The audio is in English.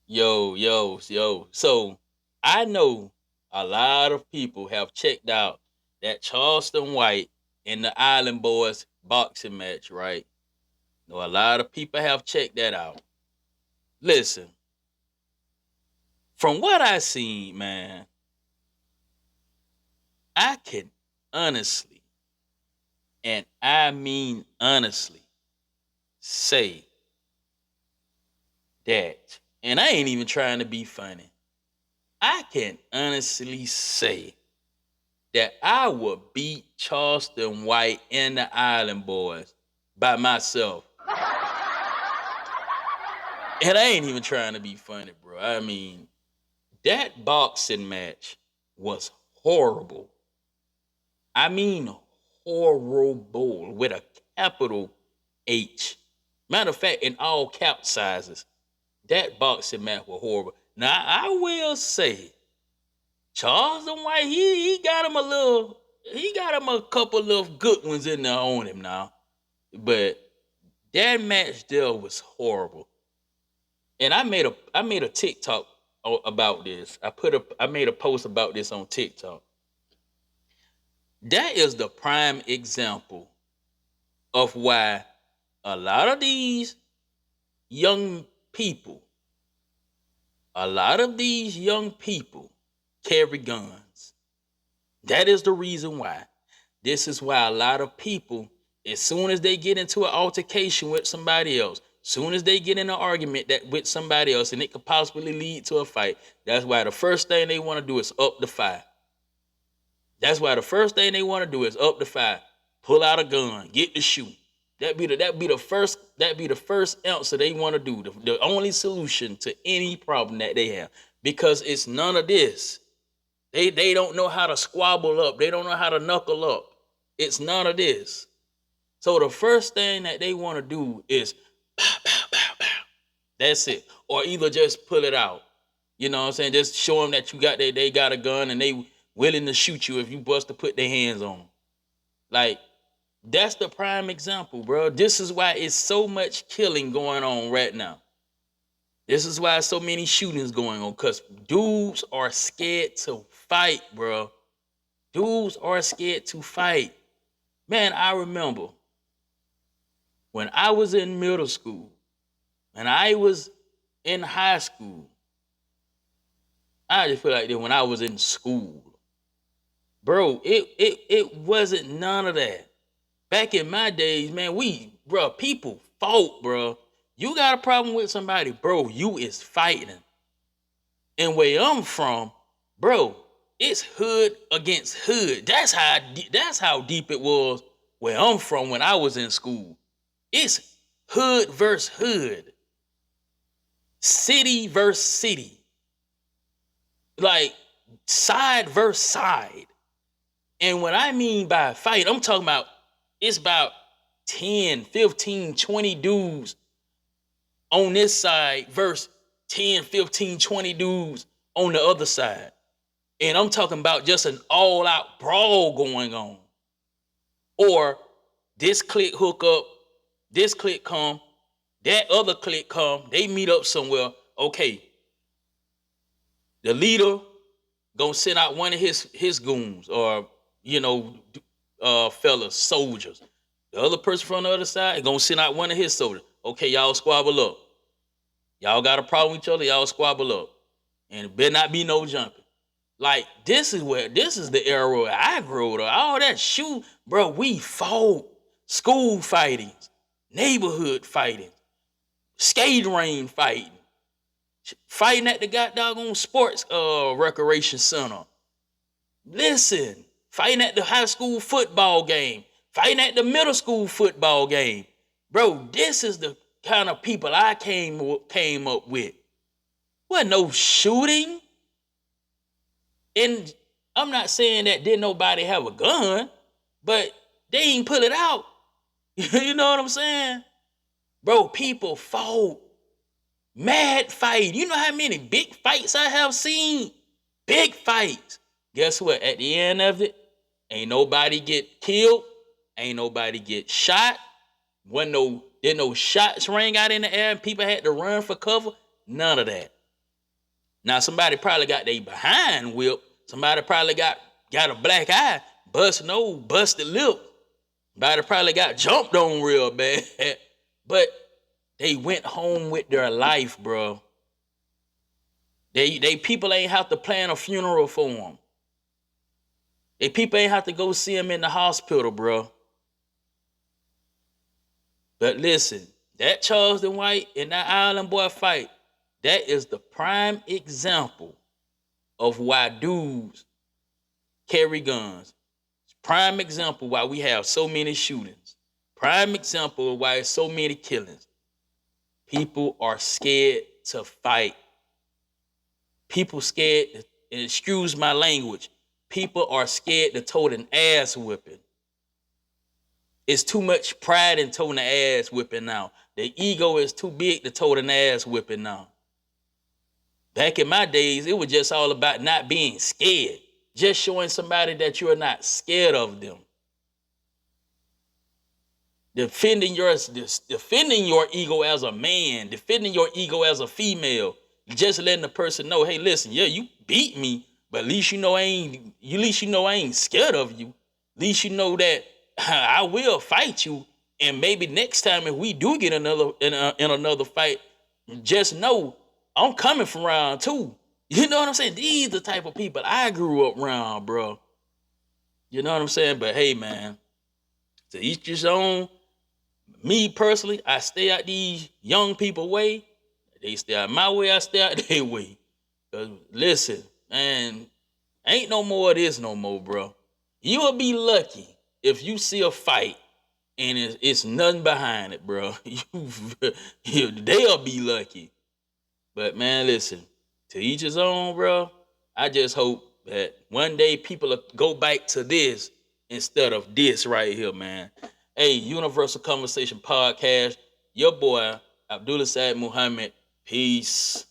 Yo. So I know a lot of people have checked out that Charleston White and the Island Boys boxing match, right? No, a lot of people have checked that out. Listen, from what I seen, man, I can honestly, and I mean honestly, say that, and I ain't even trying to be funny. I can honestly say that I would beat Charleston White and the Island Boys by myself. And I ain't even trying to be funny, bro. I mean, that boxing match was horrible. I mean, horrible with a capital H. Matter of fact, in all cap sizes, that boxing match was horrible. Now, I will say, Charleston White, he got him a little, he got him a couple of good ones in there on him now. But that match there was horrible. And I made a TikTok about this. I made a post about this on TikTok. That is the prime example of why a lot of these young people, a lot of these young people carry guns. That is the reason why. This is why a lot of people, as soon as they get into an altercation with somebody else, soon as they get in an argument that with somebody else and it could possibly lead to a fight, that's why the first thing they want to do is up the fight. That's why the first thing they want to do is up the fight, pull out a gun, get to shoot. That be the first answer they want to do. The only solution to any problem that they have, because it's none of this. They don't know how to squabble up. They don't know how to knuckle up. It's none of this. So the first thing that they want to do is pow, pow, pow, pow. That's it. Or either just pull it out. You know what I'm saying? Just show them that they got a gun and they willing to shoot you if you bust to put their hands on them. Like, that's the prime example, bro. This is why it's so much killing going on right now. This is why so many shootings going on, because dudes are scared to fight, bro. Dudes are scared to fight. Man, I remember when I was in middle school, and I was in high school, I just feel like that when I was in school, bro, it wasn't none of that. Back in my days, man, people fought, bro. You got a problem with somebody, bro, you is fighting. And where I'm from, bro, it's hood against hood. That's how deep it was where I'm from when I was in school. It's hood versus hood, city versus city, like side versus side. And what I mean by fight, I'm talking about it's about 10, 15, 20 dudes on this side versus 10, 15, 20 dudes on the other side. And I'm talking about just an all out brawl going on. Or this clique hook up, this clique come, that other clique come, they meet up somewhere. Okay, the leader gonna send out one of his goons, or fellas, soldiers. The other person from the other side gonna send out one of his soldiers. Okay, y'all squabble up. Y'all got a problem with each other, y'all squabble up. And it better not be no jumping. Like, this is the era where I grew up. All that shoot, bro, we fought. School fightings, neighborhood fighting, skate ring fighting, fighting at the goddamn sports recreation center. Listen, fighting at the high school football game, fighting at the middle school football game. Bro, this is the kind of people I came up with. Wasn't no shooting. And I'm not saying that didn't nobody have a gun, but they ain't pull it out. You know what I'm saying? Bro, people fought. Mad fight. You know how many big fights I have seen? Big fights. Guess what? At the end of it, ain't nobody get killed. Ain't nobody get shot. Didn't no shots rang out in the air and people had to run for cover. None of that. Now somebody probably got their behind whipped. Somebody probably got a black eye, bust nose, busted lip. Somebody probably got jumped on real bad. But they went home with their life, bro. They people ain't have to plan a funeral for them. They people ain't have to go see him in the hospital, bro. But listen, that Charleston White and that Island Boy fight, that is the prime example of why dudes carry guns. Prime example why we have so many shootings. Prime example of why there's so many killings. People are scared to fight. People scared, and excuse my language, people are scared to tote an ass whipping. It's too much pride in toting an ass whipping now. The ego is too big to tote an ass whipping now. Back in my days, it was just all about not being scared. Just showing somebody that you're not scared of them. Defending your ego as a man, defending your ego as a female, just letting the person know, hey, listen, yeah, you beat me, but at least you know I ain't scared of you. At least you know that I will fight you, and maybe next time if we do get in another fight, just know I'm coming from round two. You know what I'm saying? These the type of people I grew up around, bro. You know what I'm saying? But hey, man, to each his own. Me personally, I stay out these young people way. They stay out my way, I stay out their way. Cause listen, man, ain't no more of this no more, bro. You'll be lucky if you see a fight and it's nothing behind it, bro. They'll be lucky. But man, listen, to each his own, bro. I just hope that one day people will go back to this instead of this right here, man. Hey, Universal Conversation Podcast, your boy, Abdullah Said Muhammad. Peace.